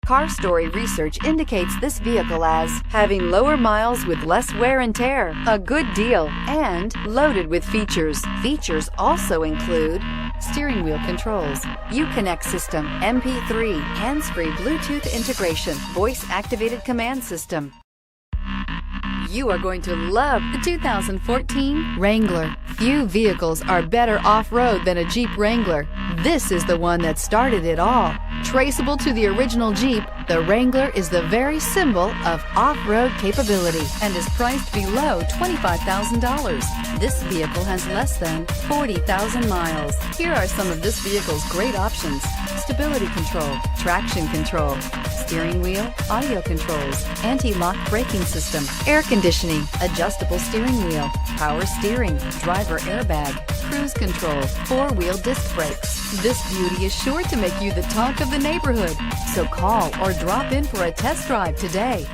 Car Story research indicates this vehicle as having lower miles with less wear and tear, a good deal, and loaded with features. Features also include steering wheel controls, Uconnect system, MP3, hands-free Bluetooth integration, voice-activated command system. You are going to love the 2014 Wrangler. Few vehicles are better off-road than a Jeep Wrangler. This is the one that started it all. Traceable to the original Jeep, the Wrangler is the very symbol of off-road capability and is priced below $25,000. This vehicle has less than 40,000 miles. Here are some of this vehicle's great options: stability control, traction control, steering wheel audio controls, anti-lock braking system, air conditioning, adjustable steering wheel, power steering, driver airbag, cruise control, four-wheel disc brakes. This beauty is sure to make you the talk of the neighborhood. So call or drop in for a test drive today.